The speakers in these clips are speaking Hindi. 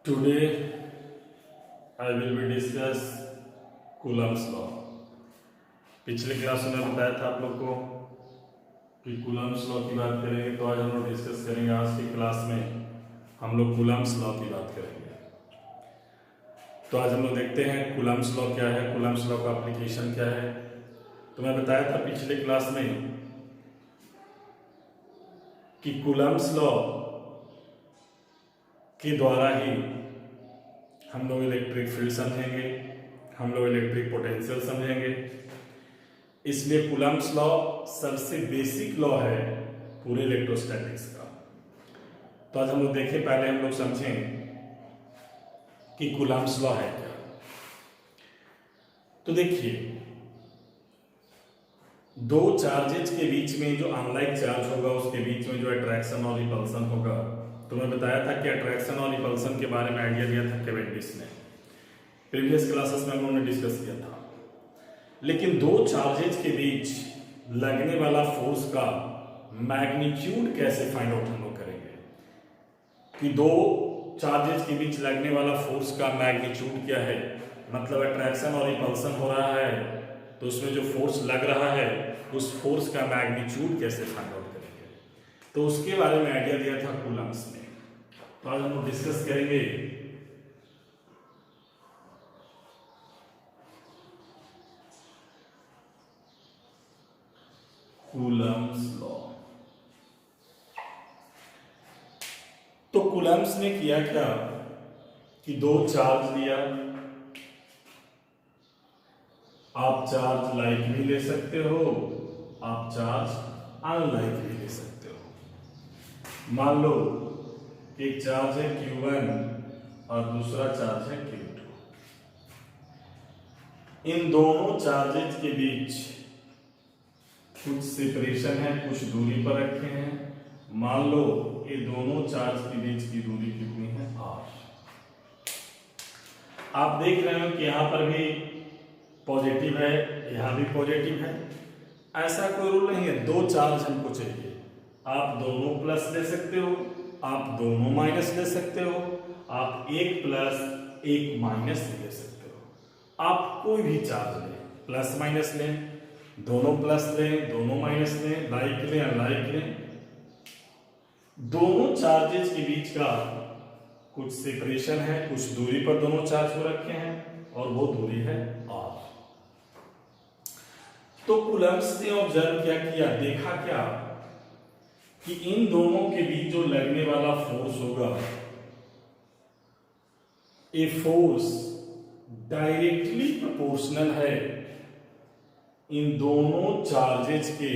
Today I will be discuss Coulomb's law. पिछले क्लास में बताया था आप लोग को कि कूलम्स लॉ की बात करेंगे, तो आज हम लोग डिस्कस करेंगे। आज की क्लास में हम लोग कूलम्स लॉ की बात करेंगे। तो आज हम लोग देखते हैं कूलम्स लॉ क्या है, कूलम्स लॉ का एप्लीकेशन क्या है। तो मैं बताया था पिछले क्लास में कि कूलम्स लॉ के द्वारा ही हम लोग इलेक्ट्रिक फील्ड समझेंगे, हम लोग इलेक्ट्रिक पोटेंशियल समझेंगे। इसलिए कूलम्स लॉ सबसे बेसिक लॉ है पूरे इलेक्ट्रोस्टैटिक्स का। तो आज हम लोग देखें, पहले हम लोग समझें कि कूलम्स लॉ है क्या। तो देखिए, दो चार्जेज के बीच में जो अनलाइक चार्ज होगा उसके बीच में जो अट्रैक्शन और रिपल्सन होगा, तो मैं बताया था कि अट्रैक्शन और रिपल्सन के बारे में आइडिया दिया था कैवेंडिश ने। प्रीवियस क्लासेस में हम लोगों ने डिस्कस किया था। लेकिन दो चार्जेज के बीच लगने वाला फोर्स का मैग्नीट्यूड कैसे फाइंड आउट हम लोग करेंगे कि दो चार्जेज के बीच लगने वाला फोर्स का मैग्नीट्यूड क्या है। मतलब अट्रैक्शन और रिपल्सन हो रहा है तो उसमें जो फोर्स लग रहा है उस फोर्स का मैग्नीट्यूड कैसे फाइंड आउट करेंगे, तो उसके बारे में आइडिया दिया था कूलम्स ने। तो आज हम लोग डिस्कस करेंगे कूलम्स लॉ। तो कूलम्स ने किया क्या कि दो चार्ज लिया। आप चार्ज लाइक भी ले सकते हो, आप चार्ज अनलाइक भी ले सकते हो। मान लो एक चार्ज है Q1 और दूसरा चार्ज है Q2। इन दोनों चार्जेज के बीच कुछ सेपरेशन है, कुछ दूरी पर रखे हैं। मान लो ये दोनों चार्ज के बीच की दूरी कितनी है, r। आप देख रहे हो कि यहां पर भी पॉजिटिव है, यहां भी पॉजिटिव है। ऐसा कोई रूल नहीं है, दो चार्ज हमको चाहिए। आप दोनों प्लस ले सकते हो, आप दोनों माइनस ले सकते हो, आप एक प्लस एक माइनस ले सकते हो। आप कोई भी चार्ज लें, प्लस माइनस लें, दोनों प्लस लें, दोनों माइनस लें, लाइक लें, अनलाइक लें। दोनों चार्जेज के बीच का कुछ सेपरेशन है, कुछ दूरी पर दोनों चार्ज को रखे हैं और वो दूरी है r। तो कूलम्स ने ऑब्जर्व क्या किया, देखा क्या कि इन दोनों के बीच जो लगने वाला फोर्स होगा, ये फोर्स डायरेक्टली प्रोपोर्शनल है इन दोनों चार्जेज के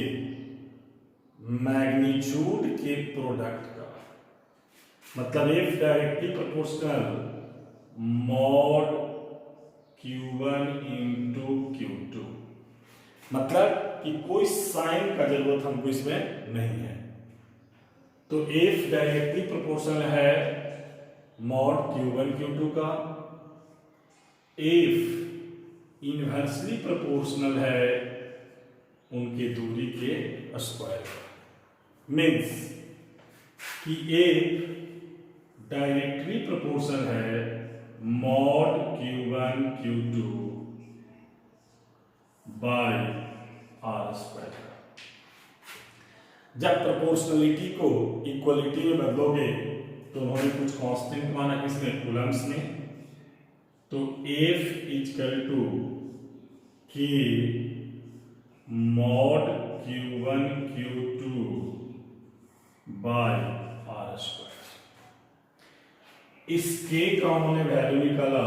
मैग्नीट्यूड के प्रोडक्ट का। मतलब F directly proportional mod Q1 into Q2। मतलब कि कोई साइन का जरूरत हमको इसमें नहीं है। तो F डायरेक्टली प्रोपोर्शनल है मॉड Q1 Q2 का, F इनवर्सली प्रोपोर्शनल है उनके दूरी के स्क्वायर का। मीन्स कि F डायरेक्टली प्रोपोर्शनल है mod Q1 Q2 by r square. जब प्रोपोर्शनलिटी को इक्वलिटी में बदलोगे तो उन्होंने कुछ कांस्टेंट माना, किसने, कूलम्स ने। तो F equal to K mod Q1 Q2 by r square. इस K का उन्होंने वैल्यू निकाला,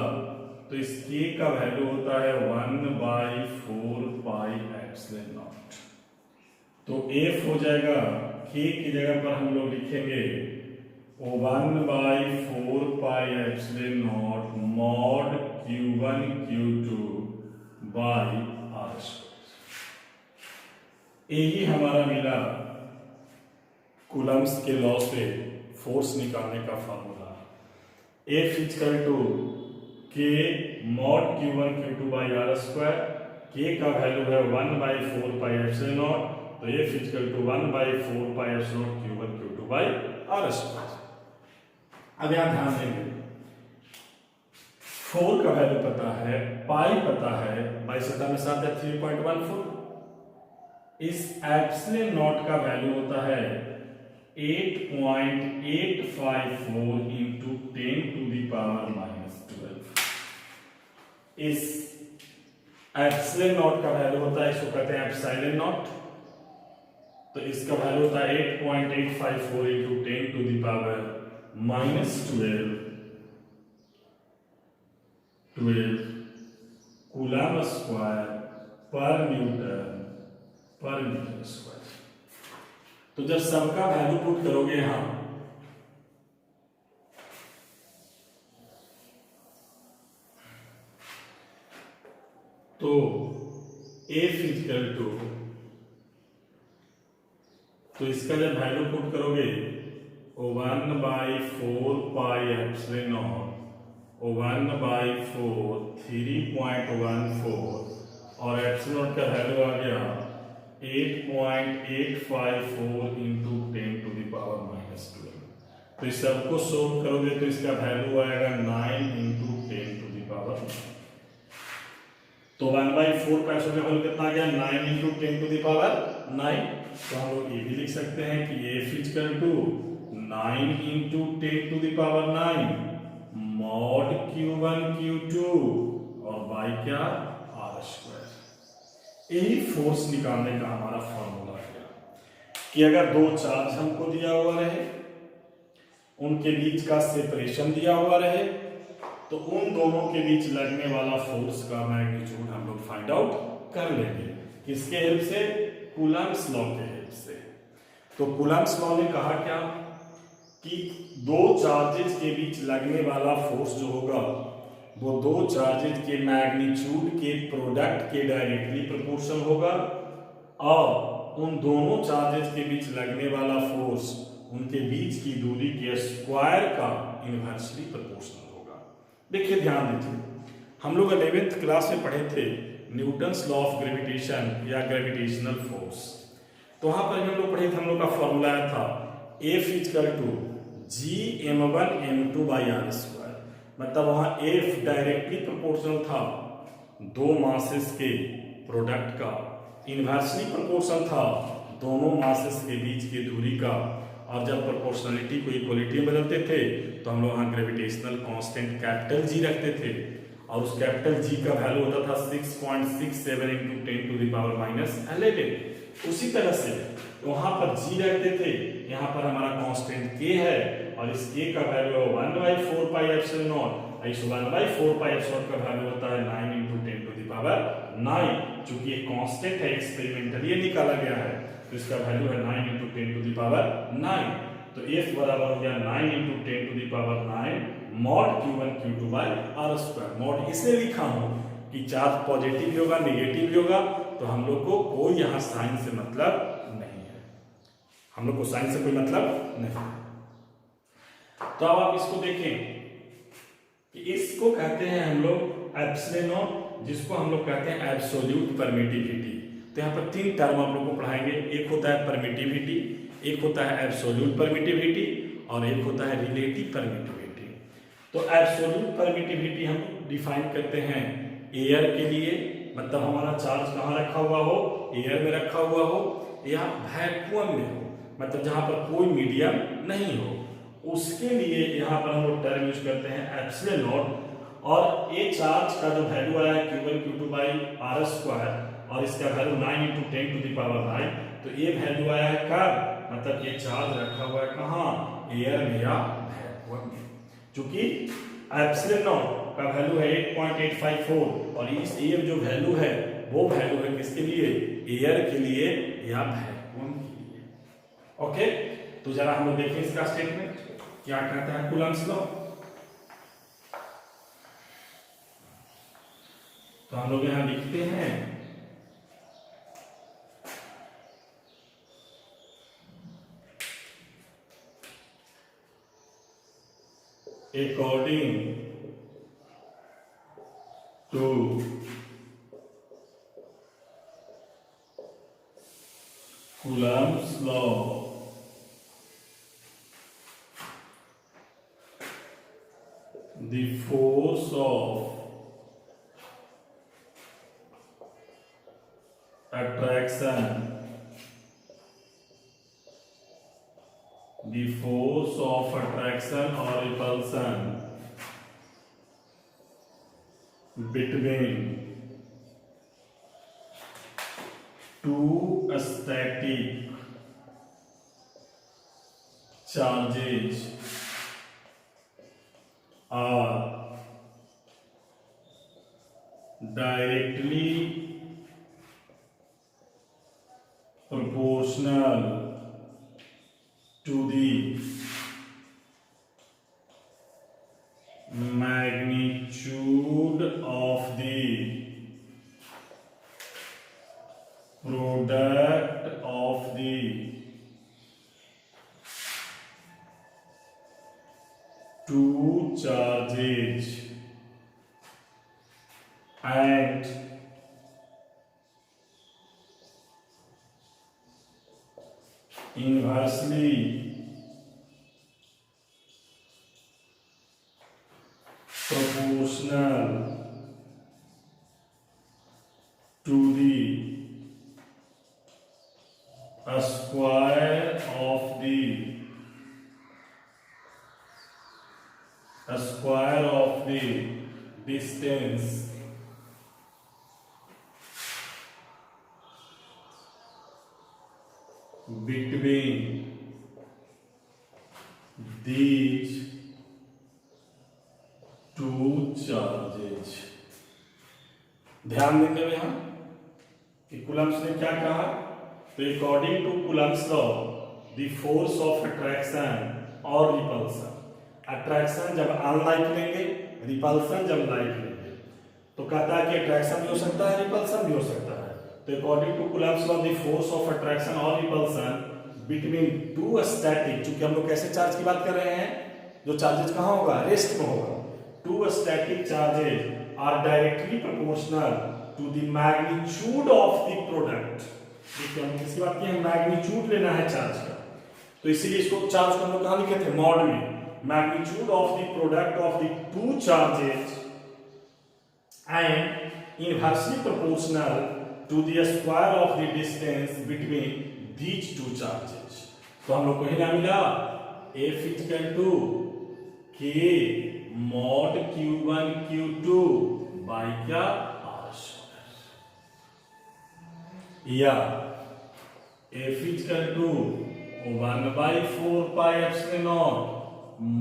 तो इस K का वैल्यू होता है 1/4 पाई एप्सिलॉन नॉट। तो F हो जाएगा, K की जगह पर हम लोग लिखेंगे 1/4 pi epsilon naught mod Q1 Q2 by r square. यही हमारा मिला कूलम्स के लॉ से फोर्स निकालने का formula. F equal to K mod Q1 Q2 by r square. K का वैल्यू है 1/4 पाई एप्सिलॉन नॉट, तो F equal to 1/4 pi epsilon naught Q1 Q2 by r square. अब यहां ध्यान देंगे 4 का वैल्यू पता है, पाई पता है, 22 में 7 है 3.14। इस एप्सिलॉन नॉट का वैल्यू होता है 8.854 इंटू 10⁻⁻12। इस एप्सिलॉन नॉट का वैल्यू होता है, इसको कहते हैं एप्सिलॉन नॉट। तो इसका वैल्यू होता है 8.854 इंटू 10⁻12 कूलम स्क्वायर पर मीटर स्क्वायर। तो जब सबका वैल्यू पुट करोगे यहां, तो F इक्वल टू, तो इसका जब वैल्यू पुट करोगे 1/4 पाई एप्सिलॉन नॉट, 1/4 3.14 और एप्सिलॉन नॉट का वैल्यू आ गया 8.854 इंटू 10⁻⁻12। तो इस सबको सोल्व करोगे तो इसका वैल्यू आएगा 9 इंटू 10⁻। तो 1/4 का वैल्यू कितना आ गया 9 इंटू 10⁻9। तो हम लोग ये भी लिख सकते हैं कि F equal to 9 into 10⁻9 mod Q1 Q2 और y क्या r²। यही फोर्स निकालने का हमारा फॉर्मूला है कि अगर दो चार्ज हमको दिया हुआ रहे, उनके बीच का सेपरेशन दिया हुआ रहे, तो उन दोनों के बीच लगने वाला फोर्स का मैग्नीट्यूड हम लोग फाइंड आउट कर लेंगे। किसके हेल्प से? कूलम्ब्स लॉ के हेल्प से। तो कूलम्ब्स लॉ ने कहा क्या कि दो चार्जेस के बीच लगने वाला फोर्स जो होगा वो दो चार्जेस के मैग्नीट्यूड के प्रोडक्ट के डायरेक्टली प्रोपोर्शनल होगा, और उन दोनों चार्जेस के बीच लगने वाला फोर्स उनके बीच की दूरी के स्क्वायर का इनवर्सली प्रोपोर्शनल होगा। देखिए ध्यान दीजिए, हम लोग 11th क्लास में पढ़े थे न्यूटन्स लॉ ऑफ ग्रेविटेशन या ग्रेविटेशनल फोर्स। तो वहां पर हम लोग पढ़े थे, हम लोग का फॉर्मूला था F इक्वल टू Gm1m2/r²। मतलब वहां F डायरेक्टली प्रोपोर्शनल था दो मासेस के प्रोडक्ट का, इनवर्सली प्रोपोर्शनल था दोनों मासेस के बीच की दूरी का, और जब प्रोपोर्शनलिटी को इक्वलिटी में बदलते थे तो हम लोग वहां ग्रेविटेशनल कांस्टेंट कैपिटल G रखते थे, और उस कैपिटल G का वैल्यू होता था 6.67 इंटू 10⁻11। उसी तरह से वहां पर G रखते थे, यहाँ पर हमारा कांस्टेंट K है, और इस K का वैल्यू 1/4 पाई एप्सिलॉन नॉट, इस 1/4 पाई एप्सिलॉन का वैल्यू होता है 9 इंटू 10⁻9। चूंकि ये कांस्टेंट है, एक्सपेरिमेंटली निकाला गया है, तो इसका वैल्यू है 9 इंटू 10⁻9। तो F बराबर हो गया 9 into 10⁻9 mod Q1 Q2/r²। Mod इसलिए लिखा हूं कि चार्ज पॉजिटिव भी होगा नेगेटिव भी होगा, तो हम लोग को कोई यहां साइन से मतलब नहीं है, हम लोग को साइन से कोई मतलब नहीं। तो अब आप इसको देखें कि इसको कहते हैं हम लोग एप्सिलॉन नॉट, जिसको हम लोग कहते हैं एब्सोल्यूट परमिटिविटी। तो यहाँ पर तीन टर्म आप लोग को पढ़ाएंगे, एक होता है परमिटिविटी, एक होता है एब्सोल्यूट परमिटिविटी, और एक होता है रिलेटिव परमिटिविटी। तो एब्सोल्यूट परमिटिविटी हम डिफाइन करते हैं एयर के लिए, मतलब हमारा चार्ज कहाँ रखा हुआ हो, एयर में रखा हुआ हो या वैक्यूम में हो, मतलब जहां पर कोई मीडियम नहीं हो, उसके लिए यहाँ पर हम लोग टर्म यूज करते हैं एप्सिलॉन नॉट। और ये चार्ज का जो वैल्यू आया है Q1 Q2/r², और इसका वैल्यू 9 इंटू 10⁻9। तो ये वैल्यू आया है कब, मतलब ये चार्ज रखा हुआ है कहाँ, एयर में या वैक्यूम में। चूंकि एप्सिलॉन नॉट का वैल्यू है 8.854, और इस एयर जो वैल्यू है वो वैल्यू है किसके लिए, एयर के लिए या वैक्यूम के लिए। ओके, तो जरा हम लोग देखें इसका स्टेटमेंट क्या कहता है कूलम्ब्स लॉ। तो हम लोग यहां लिखते हैं according to Coulomb's law, the force of attraction, the force of attraction or repulsion between two static charges are directly proportional to the magnitude of the product of the two charges and inversely proportional to the square of the distance between these two charges। ध्यान देंगे यहां कि कूलम्ब्स ने क्या कहा, तो according to Coulomb's law the force of attraction और रिपल्सन, अट्रैक्शन जब अनलाइक लेंगे, रिपल्सन जब लाइक लेंगे, तो कहता है कि अट्रैक्शन भी हो सकता है, रिपल्सन भी हो सकता है। तो according to Coulomb's law the force of attraction और रिपल्सन बिटवीन टू स्टैटिक, चूंकि हम लोग कैसे चार्ज की बात कर रहे हैं, जो चार्जेस कहाँ होगा, रेस्ट में होगा, two static charges are directly proportional to the magnitude of the product. देखिए हम किसी बात की मैग्नीट्यूड लेना है चार्ज का, तो इसीलिए इसको चार्ज को हम लोग कहाँ लिखे थे, मॉड में, magnitude of the product of the two charges and inversely proportional to the square of the distance between these two charges. तो हम लोग को ही ना मिला F equal to K mod Q1 Q2 by क्या R स्क्वायर, या F equal to 1/4 pi epsilon naught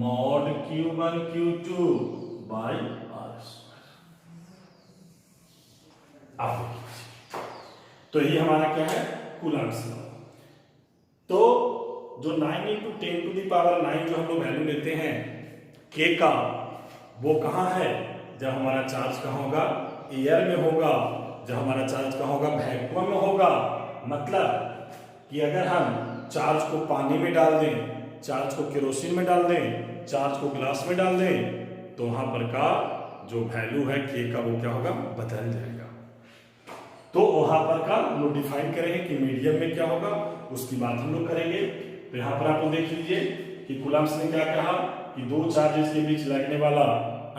mod Q1 Q2 by R square. अब तो ये हमारा क्या है, कूलम्ब्स लॉ। तो जो 9 × 10⁹ जो हम लोग वैल्यू लेते हैं K का, वो कहाँ है, जब हमारा चार्ज कहाँ होगा, एयर में होगा, जब हमारा चार्ज कहाँ होगा, वैक्यूम में होगा। मतलब कि अगर हम चार्ज को पानी में डाल दें, चार्ज को केरोसिन में डाल दें, चार्ज को ग्लास में डाल दें, तो वहां पर का जो वैल्यू है K का, वो क्या होगा, बदल जाएगा। तो वहां पर का हम लोग डिफाइन करेंगे कि मीडियम में क्या होगा, उसकी बात हम लोग करेंगे। तो यहाँ पर आप लोग देख लीजिए कि कूलम्ब्स ने क्या कहा कि दो चार्जेस के बीच लगने वाला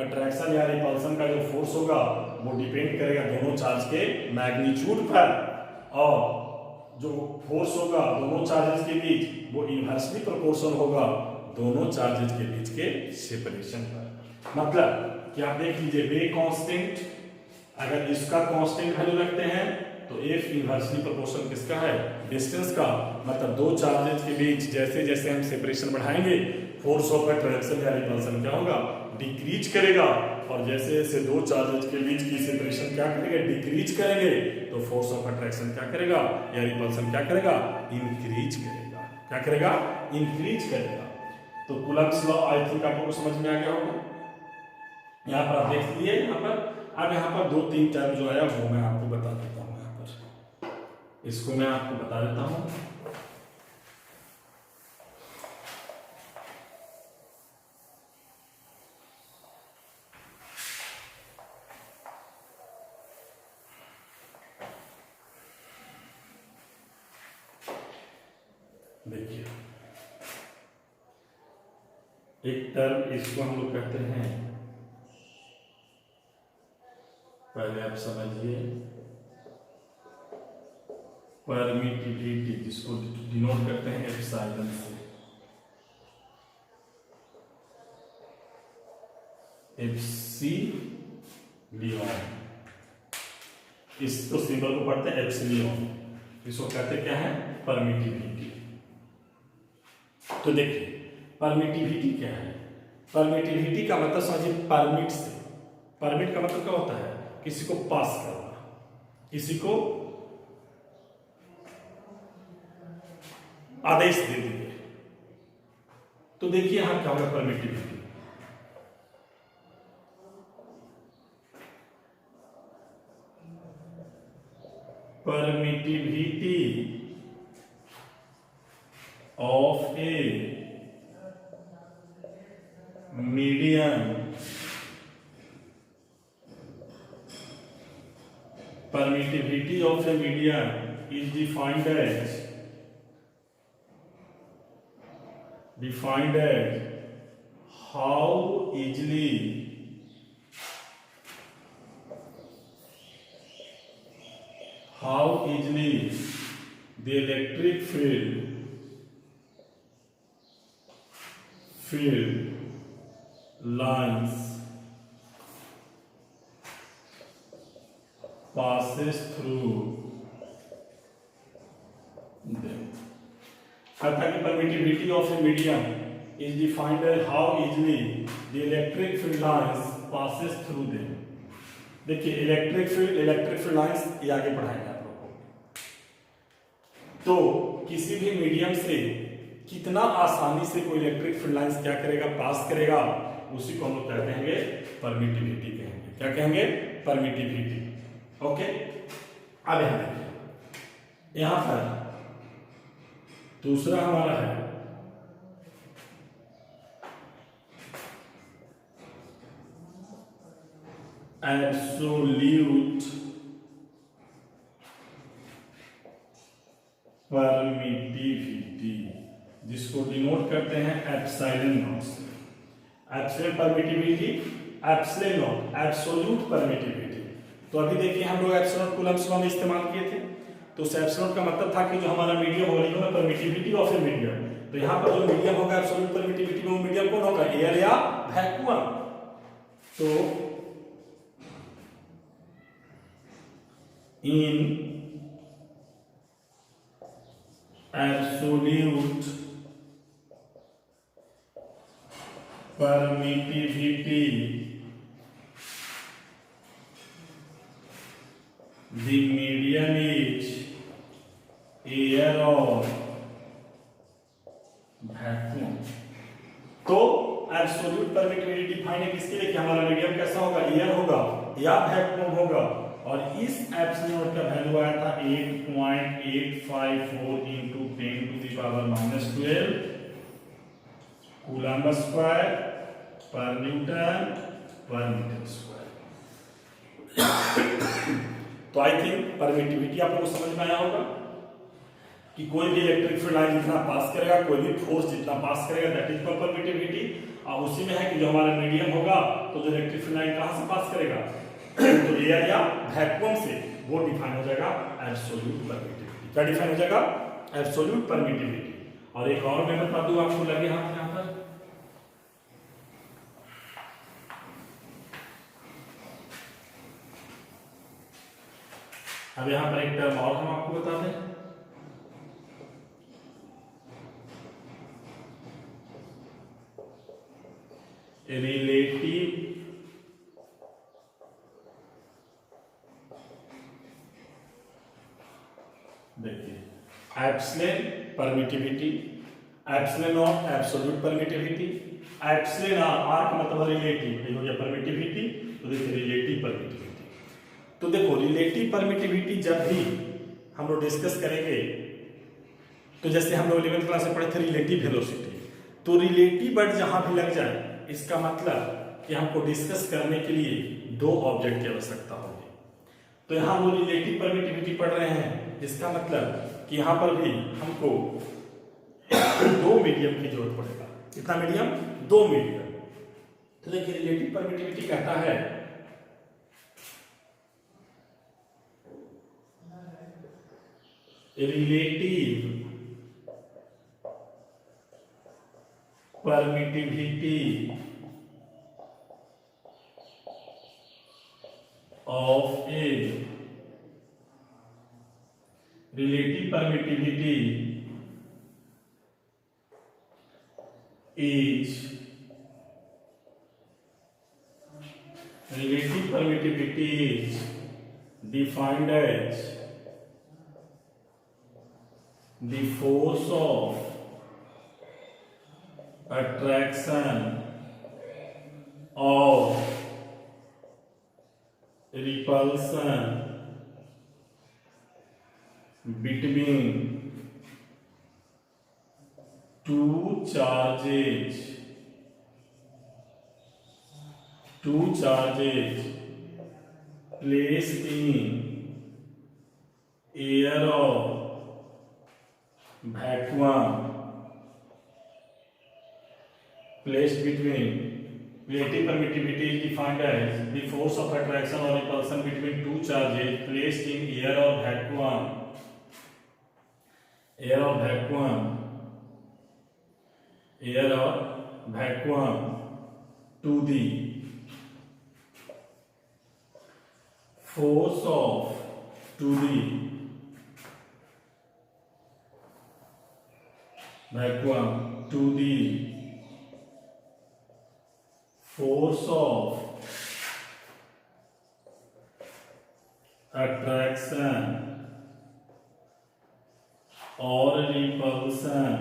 अट्रैक्शन या रिपल्सन का जो फोर्स होगा वो डिपेंड करेगा दोनों चार्ज के मैग्नीट्यूड पर, और जो फोर्स होगा दोनों चार्जेस के बीच वो इनवर्सली प्रोपोर्शनल होगा दोनों चार्जेस के बीच के सेपरेशन पर। मतलब कि आप देख लीजिए वे कांस्टेंट, अगर इसका कांस्टेंट वैल्यू रखते हैं तो F इनवर्सली प्रोपोर्शनल किसका है, डिस्टेंस का। मतलब दो चार्जेस के बीच जैसे जैसे हम सेपरेशन बढ़ाएंगे फोर्स ऑफ अट्रैक्शन या रिपल्सन क्या होगा, डिक्रीज करेगा, और जैसे जैसे दो चार्जेस के बीच की सेपरेशन क्या करेगा, डिक्रीज करेंगे, तो फोर्स ऑफ अट्रैक्शन क्या करेगा या रिपल्सन क्या करेगा, इंक्रीज करेगा। क्या करेगा, इंक्रीज करेगा। तो कूलम्ब्स लॉ आई थिंक आपको समझ में आ गया होगा। यहाँ पर आप देख लीजिए, यहाँ पर अब यहाँ पर 2-3 टर्म जो है वो मैं आपको बता देता हूँ। यहाँ पर इसको मैं आपको बता देता हूँ। देखिए एक टर्म इसको हम लोग कहते हैं पहले आप समझिए परमिटिविटी, जिसको डिनोट करते हैं एप्सिलॉन से, एप्सिलॉन, इसको सिंबल को पढ़ते हैं एप्सिलॉन, इसको कहते क्या है परमिटिविटी। तो देखिए परमिटिविटी क्या है, परमिटिविटी का मतलब समझिए परमिट से, परमिट का मतलब क्या होता है किसी को पास करना, किसी को आदेश दे दिए। तो देखिए यहां क्या होगा permittivity, permittivity of a medium, permittivity of a medium is defined as how easily the electric field lines passes through them। कहता है कि permittivity of a medium is defined as how easily the electric field lines passes through them। देखिए इलेक्ट्रिक फील्ड लाइंस ये आगे पढ़ाएंगे आप लोगों को। तो किसी भी मीडियम से कितना आसानी से कोई इलेक्ट्रिक फील्ड लाइंस क्या करेगा पास करेगा, उसी को हम लोग क्या कहेंगे परमिटिविटी कहेंगे। क्या कहेंगे परमिटिविटी। ओके अब यहां देखिए, यहां पर दूसरा हमारा है एब्सोल्यूट परमिटिविटी, जिसको डिनोट करते हैं एप्सिलॉन नॉट से। Epsilon permittivity, epsilon not, absolute permittivity. तो अभी देखिए हम लोग एप्सिलॉन कूलम्ब्स लॉ में इस्तेमाल किए थे। तो एप्सिलॉन का मतलब था कि जो हमारा मीडियम होगा परमिटिविटी ऑफ ए मीडियम। तो यहाँ पर जो मीडियम होगा एब्सोल्यूट परमिटिविटी में वो मीडियम कौन होगा, एयर या वैक्यूम। तो in absolute permittivity the medium is air or vacuum। तो एब्सोल्यूट परमिटिविटी डिफाइन है किसके लिए कि हमारा मीडियम कैसा होगा, एयर होगा या वैक्यूम होगा। और इस एप्सिलॉन का वैल्यू आया था 8.854 into 10 to the power -12 coulomb square पर न्यूटन पर मीटर स्क्वायर। तो आई थिंक परमिटिविटी आप लोगों को समझ में आया होगा कि कोई भी इलेक्ट्रिक फील्ड लाइन जितना पास करेगा, कोई भी फोर्स जितना पास करेगा, दैट इज कॉल्ड परमिटिविटी। और उसी में है कि जो हमारा मीडियम होगा तो जो इलेक्ट्रिक फील्ड लाइन कहां से पास करेगा, तो एयर या वैक्यूम से, वो डिफाइन हो जाएगा एब्सोल्यूट परमिटिविटी। क्या डिफाइन हो जाएगा, एब्सोल्यूट परमिटिविटी। और एक और मैं बता दूं आपको, लगे हाथ यहां पर अब यहां पर एक टर्म और हम आपको बता दें, रिलेटिव देखिए epsilon permittivity, epsilon of absolute permittivity, epsilon R का मतलब रिलेटिव, ये हो गया परमिटिविटी। तो देखिए रिलेटिव परमिटिविटी। तो देखो रिलेटिव परमिटिविटी जब भी हम लोग डिस्कस करेंगे, तो जैसे हम लोग 11th क्लास में पढ़े थे रिलेटिव वेलोसिटी, तो रिलेटिव वर्ड जहां भी लग जाए इसका मतलब कि हमको डिस्कस करने के लिए दो ऑब्जेक्ट की आवश्यकता होगी। तो यहां हम रिलेटिव परमिटिविटी पढ़ रहे हैं, इसका मतलब कि यहां पर भी हमको दो मीडियम की जरूरत पड़ेगा। कितना मीडियम, दो मीडियम। तो देखिए रिलेटिव परमिटिविटी कहता है relative permittivity of a relative permittivity is defined as the force of attraction or repulsion between two charges placed in air or vacuum placed between. Relative permittivity is defined as the force of attraction or repulsion between two charges placed in air or vacuum to the force of attraction or repulsion,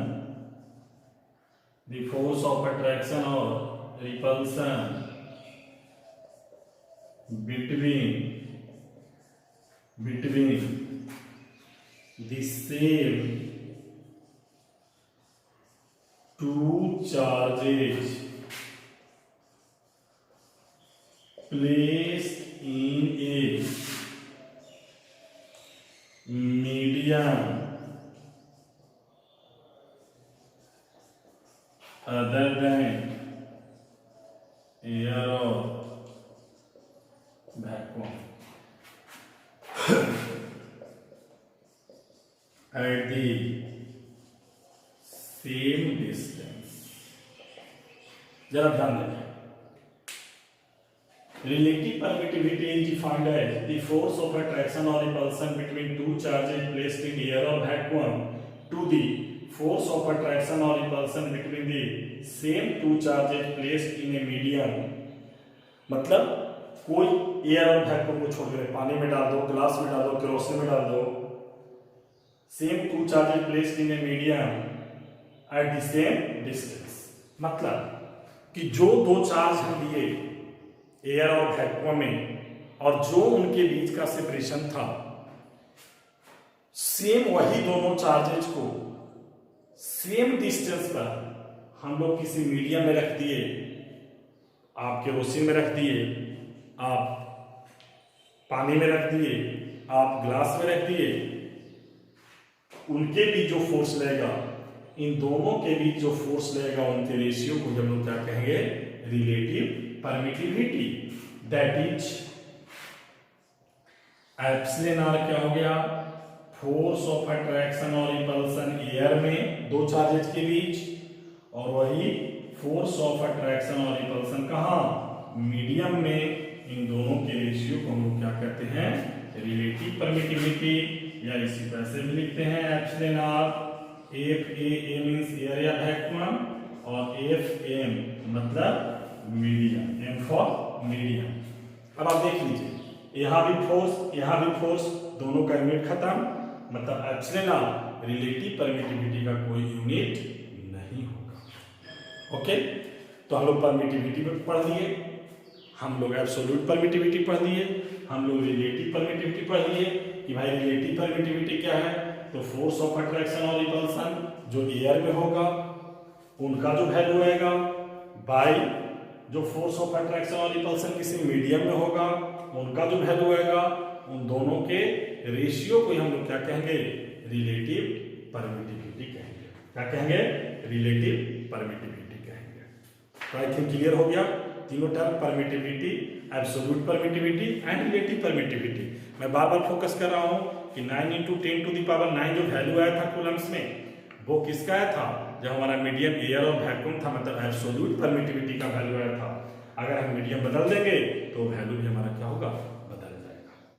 the force of attraction or repulsion between the same two charges placed in a medium other than air or vacuum at the same distance. जरा ध्यान दें. Relative permittivity is defined as the force of attraction or repulsion between two charges placed in air or vacuum to the force of attraction or repulsion between the same two charges placed in a medium. मतलब कोई एयर और वैक्यूम को छोड़ के पानी में डाल दो, ग्लास में डाल दो, केरोसिन में डाल दो. Same two charges placed in a medium at the same distance. मतलब कि जो दो चार्ज हम लिए एयर और वैक्यूम में और जो उनके बीच का सेपरेशन था, सेम वही दोनों चार्जेज को सेम डिस्टेंस पर हम लोग किसी मीडियम में रख दिए. आप केरोसिन में रख दिए, आप पानी में रख दिए, आप ग्लास में रख दिए. उनके बीच जो फोर्स लगेगा, इन दोनों के बीच जो फोर्स लगेगा, उनके रेशियो को हम लोग क्या कहेंगे? Relative permittivity. That is epsilon R क्या हो गया? फोर्स ऑफ अट्रैक्शन और रिपल्सन एयर में दो चार्जेस के बीच, और वही फोर्स ऑफ अट्रैक्शन और रिपल्सन कहाँ? मीडियम में. इन दोनों के रेशियो को हम लोग क्या कहते हैं? Relative permittivity. या इसी तरह से भी लिखते हैं epsilon R. F A means air या वैक्यूम, और एफ एम मतलब मीडियम. M for medium. अब आप देख लीजिए, यहाँ भी फोर्स, दोनों का यूनिट खत्म. मतलब एप्सिलॉन आर रिलेटिव परमिटिविटी का कोई यूनिट नहीं होगा. ओके, तो हम लोग परमिटिविटी पढ़ लिए, हम लोग एब्सोल्यूट परमिटिविटी पढ़ लिए, हम लोग रिलेटिव परमिटिविटी पढ़ लिए कि भाई रिलेटिव परमिटिविटी क्या है. तो फोर्स ऑफ अट्रैक्शन और रिपल्सन जो एयर में होगा उनका जो वैल्यू आएगा बाय जो फोर्स ऑफ अट्रैक्शन और रिपल्सन किसी मीडियम में होगा उनका जो वैल्यू आएगा, उन दोनों के रेशियो को हम लोग क्या कहेंगे? रिलेटिव परमिटिविटी कहेंगे. क्या कहेंगे? रिलेटिव परमिटिविटी कहेंगे. तो आई थिंक क्लियर हो गया तीनों term, permittivity, absolute permittivity and relative permittivity. मैं बार बार फोकस कर रहा हूं कि 9 इंटू 10⁹ जो वैल्यू आया था कूलम्स में वो किसका आया था, जब हमारा मीडियम एयर और वैक्यूम था, मतलब एब्सोल्यूट परमिटिविटी का वैल्यू आया था। अगर हम मीडियम बदल देंगे तो वैल्यू भी हमारा क्या होगा,